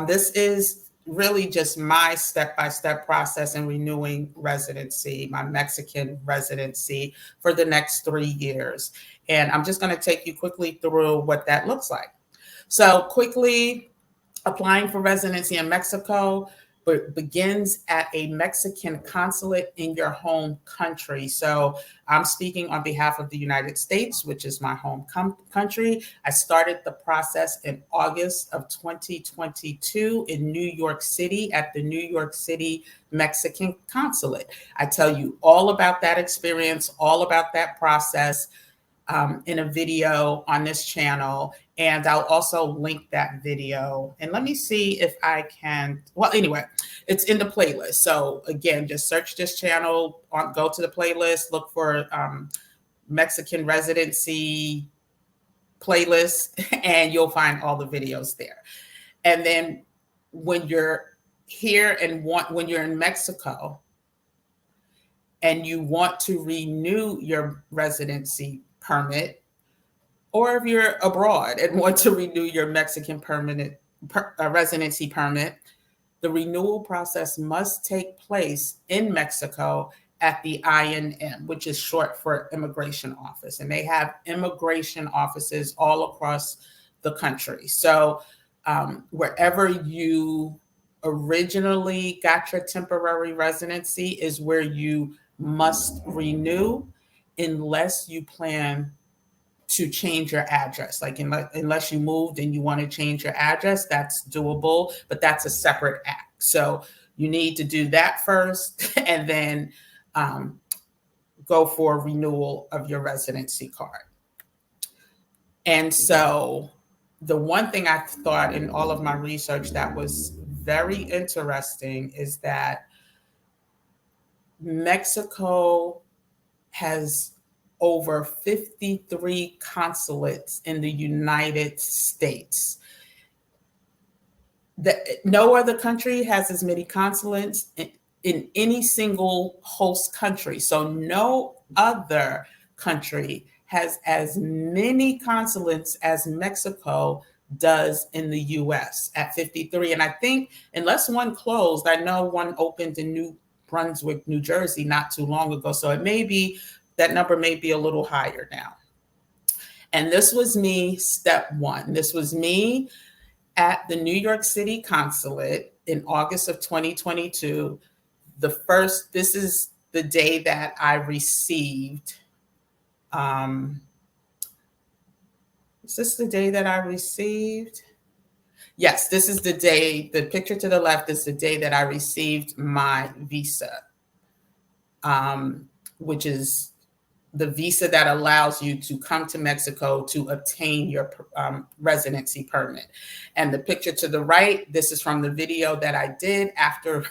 This is really just my step-by-step process in renewing residency, my Mexican residency for the next 3 years. And I'm just going to take you quickly through what that looks like. So quickly, applying for residency in Mexico begins at a Mexican consulate in your home country. So I'm speaking on behalf of the United States, which is my home country. I started the process in August of 2022 in New York City at the New York City Mexican consulate. I tell you all about that experience, all about that process in a video on this channel. And I'll also link that video. And let me see if I can, well, anyway, it's in the playlist. So again, just search this channel, go to the playlist, look for Mexican residency playlist, and you'll find all the videos there. And then when you're here and when you're in Mexico and you want to renew your residency permit, or if you're abroad and want to renew your Mexican residency permit, the renewal process must take place in Mexico at the INM, which is short for Immigration Office. And they have immigration offices all across the country. So wherever you originally got your temporary residency is where you must renew, unless you plan to change your address. Like unless you moved and you want to change your address, that's doable, but that's a separate act. So you need to do that first and then go for renewal of your residency card. And so the one thing I thought in all of my research that was very interesting is that Mexico has over 53 consulates in the United States. No other country has as many consulates in any single host country. So no other country has as many consulates as Mexico does in the US at 53. And I think unless one closed, I know one opened in New Brunswick, New Jersey, not too long ago. So it may be, that number may be a little higher now. And this was me, step one. This was me at the New York City consulate in August of 2022. This is the day that I received, is this the day that I received? Yes, this is the day, the picture to the left is the day that I received my visa, which is the visa that allows you to come to Mexico to obtain your residency permit. And the picture to the right, this is from the video that I did after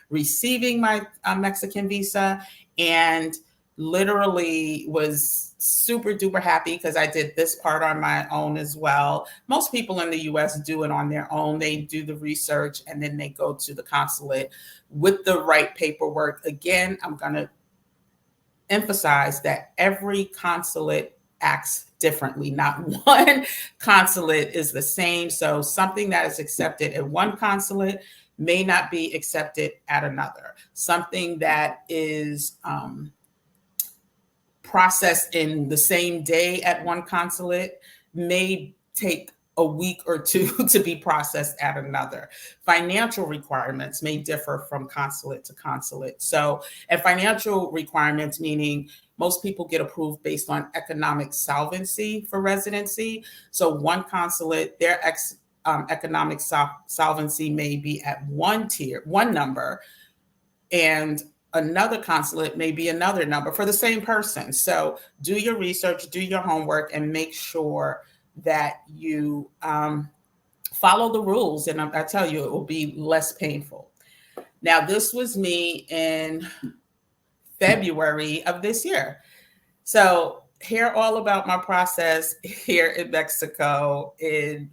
receiving my Mexican visa, and literally was super duper happy because I did this part on my own as well. Most people in the US do it on their own. They do the research and then they go to the consulate with the right paperwork. Again, I'm going to emphasize that every consulate acts differently. Not one consulate is the same. So something that is accepted at one consulate may not be accepted at another. Something that is processed in the same day at one consulate may take a week or two to be processed at another. Financial requirements may differ from consulate to consulate. So, and financial requirements, meaning most people get approved based on economic solvency for residency. So one consulate, their economic solvency may be at one tier, one number, and another consulate may be another number for the same person. So do your research, do your homework, and make sure that you follow the rules. And I tell you, it will be less painful. Now, this was me in February of this year. So hear all about my process here in Mexico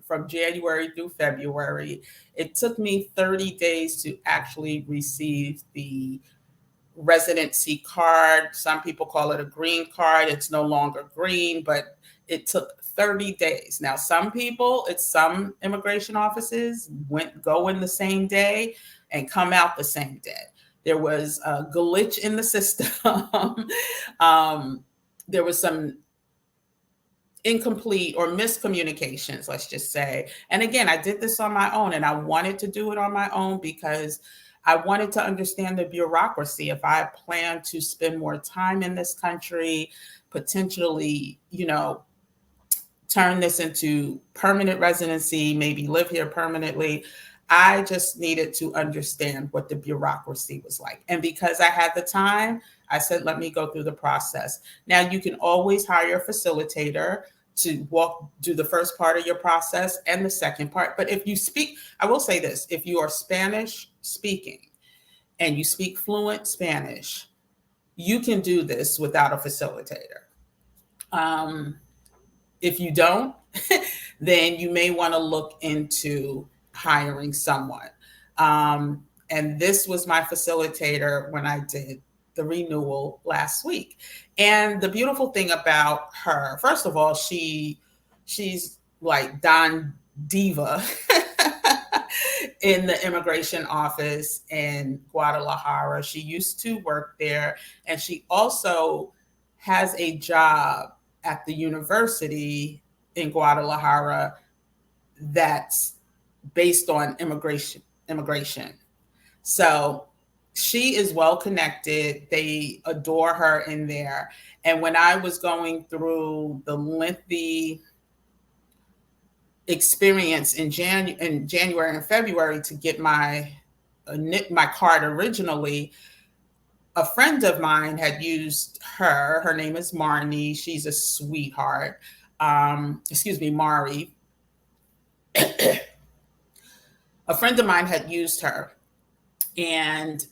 from January through February. It took me 30 days to actually receive the residency card. Some people call it a green card. It's no longer green, but it took 30 days. Now, some immigration offices go in the same day and come out the same day. There was a glitch in the system. There was some incomplete or miscommunications, let's just say. And again, I did this on my own, and I wanted to do it on my own because I wanted to understand the bureaucracy. If I plan to spend more time in this country, potentially, turn this into permanent residency, maybe live here permanently, I just needed to understand what the bureaucracy was like. And because I had the time, I said, let me go through the process. Now, you can always hire a facilitator to do the first part of your process and the second part. But if you speak, I will say this, if you are Spanish speaking and you speak fluent Spanish, you can do this without a facilitator. If you don't, then you may want to look into hiring someone. And this was my facilitator when I did the renewal last week. And the beautiful thing about her, first of all, she's like Don Diva in the immigration office in Guadalajara. She used to work there, and she also has a job at the university in Guadalajara that's based on immigration. So she is well connected. They adore her in there. And when I was going through the lengthy experience in January and February to get my card originally, a friend of mine had used her. Her name is Marnie. She's a sweetheart. Mari. A friend of mine had used her, and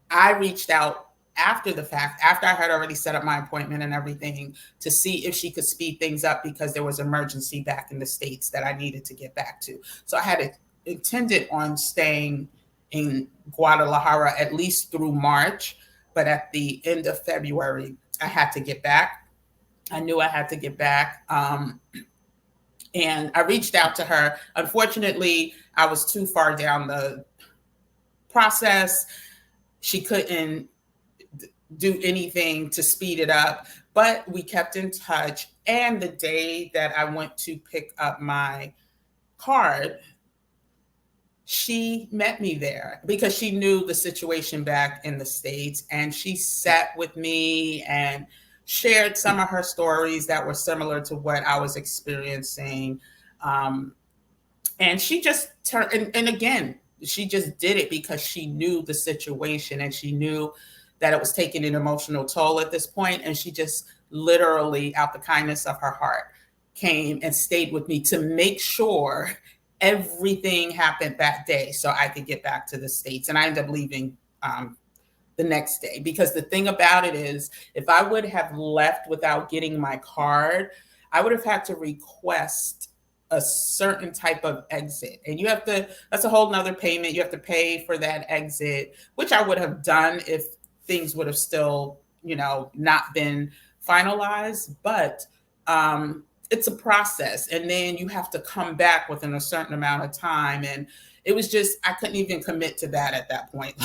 I reached out after the fact, after I had already set up my appointment and everything, to see if she could speed things up because there was emergency back in the States that I needed to get back to. So I had intended on staying in Guadalajara at least through March, but at the end of February, I had to get back. I knew I had to get back. And I reached out to her. Unfortunately, I was too far down the process. She couldn't do anything to speed it up, but we kept in touch. And the day that I went to pick up my card, she met me there because she knew the situation back in the States, and she sat with me and shared some of her stories that were similar to what I was experiencing. And she just turned, and again, she just did it because she knew the situation, and she knew that it was taking an emotional toll at this point. And she just literally, out the kindness of her heart, came and stayed with me to make sure everything happened that day so I could get back to the States. And I ended up leaving the next day, because the thing about it is, if I would have left without getting my card, I would have had to request a certain type of exit. And that's a whole nother payment. You have to pay for that exit, which I would have done if things would have still, not been finalized. But it's a process. And then you have to come back within a certain amount of time. And it was just, I couldn't even commit to that at that point.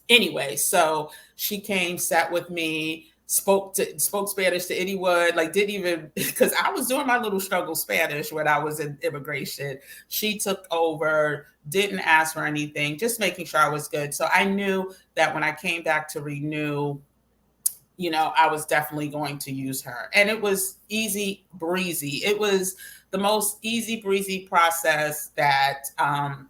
Anyway, so she came, sat with me, spoke Spanish to anyone, didn't even, because I was doing my little struggle Spanish when I was in immigration. She took over, didn't ask for anything, just making sure I was good. So I knew that when I came back to renew, I was definitely going to use her. And it was easy breezy. It was the most easy breezy process that I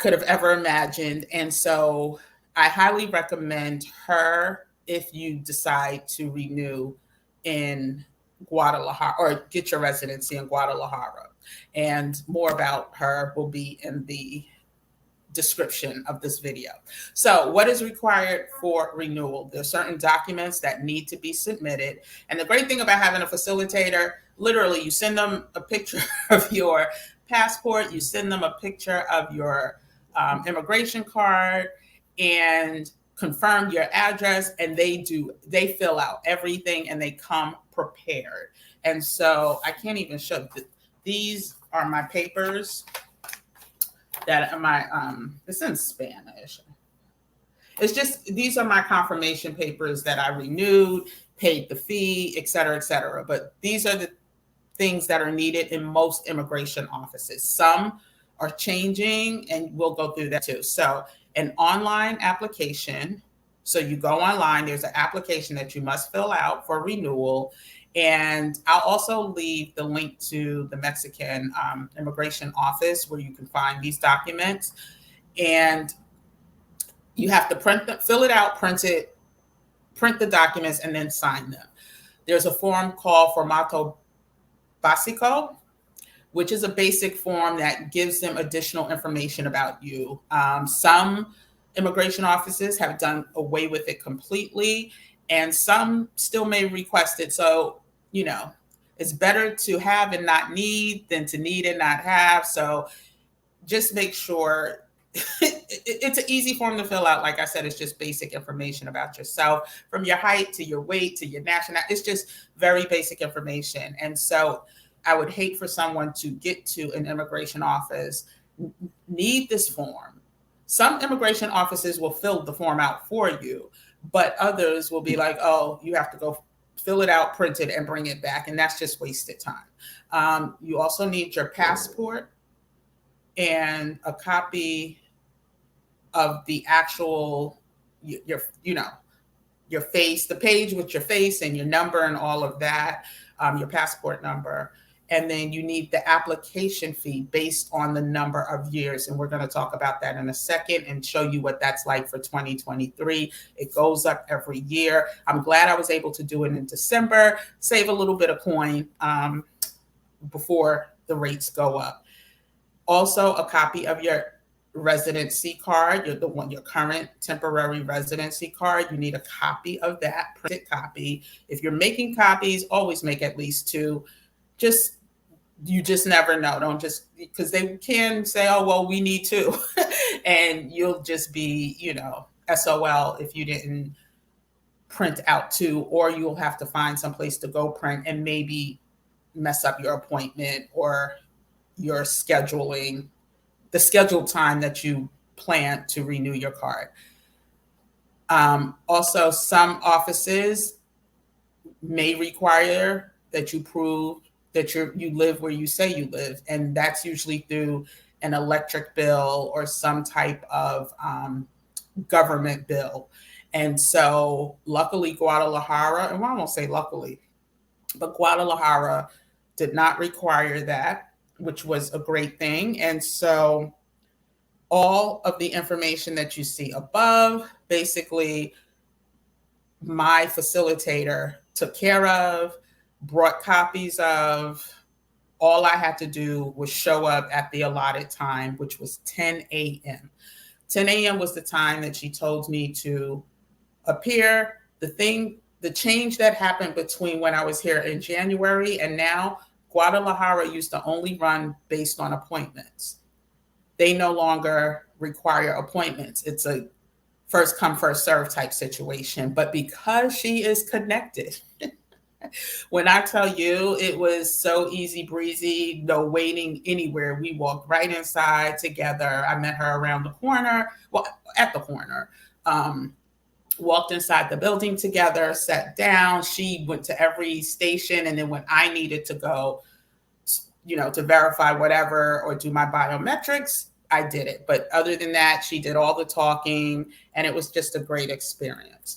could have ever imagined. And so I highly recommend her if you decide to renew in Guadalajara or get your residency in Guadalajara. And more about her will be in the description of this video. So what is required for renewal? There are certain documents that need to be submitted. And the great thing about having a facilitator, literally you send them a picture of your passport, you send them a picture of your immigration card and confirm your address, and they fill out everything and they come prepared. And so I can't even show, these are my papers that are my, it's in Spanish. It's just, these are my confirmation papers that I renewed, paid the fee, et cetera, et cetera. But these are the things that are needed in most immigration offices. Some are changing, and we'll go through that too. So an online application. So you go online, there's an application that you must fill out for renewal. And I'll also leave the link to the Mexican immigration office where you can find these documents. And you have to print them, fill it out, print it, print the documents, and then sign them. There's a form called Formato Básico, which is a basic form that gives them additional information about you. Some immigration offices have done away with it completely, and some still may request it. So, you know, it's better to have and not need than to need and not have. So just make sure it's an easy form to fill out. Like I said, it's just basic information about yourself, from your height to your weight to your nationality. It's just very basic information. And so I would hate for someone to get to an immigration office, need this form. Some immigration offices will fill the form out for you, but others will be like, oh, you have to go fill it out, print it, and bring it back. And that's just wasted time. You also need your passport and a copy of the actual, your face, the page with your face and your number and all of that, your passport number. And then you need the application fee based on the number of years. And we're going to talk about that in a second and show you what that's like for 2023. It goes up every year. I'm glad I was able to do it in December, save a little bit of coin before the rates go up. Also, a copy of your residency card, your current temporary residency card. You need a copy of that, printed copy. If you're making copies, always make at least two. You just never know. Don't just, because they can say, oh, well, we need two. And you'll just be, SOL if you didn't print out two, or you'll have to find someplace to go print and maybe mess up your appointment or your scheduling, the scheduled time that you plan to renew your card. Also, some offices may require that you prove that you live where you say you live. And that's usually through an electric bill or some type of government bill. And so luckily Guadalajara, and I won't say luckily, but Guadalajara did not require that, which was a great thing. And so all of the information that you see above, basically my facilitator took care of, brought copies of. All I had to do was show up at the allotted time, which was 10 a.m. 10 a.m. was the time that she told me to appear. The change that happened between when I was here in January and now, Guadalajara used to only run based on appointments. They no longer require appointments. It's a first come, first serve type situation. But because she is connected, when I tell you it was so easy breezy, no waiting anywhere. We walked right inside together. I met her around the corner, well, at the corner. Walked inside the building together, sat down. She went to every station. And then when I needed to go, to verify whatever or do my biometrics, I did it. But other than that, she did all the talking, and it was just a great experience.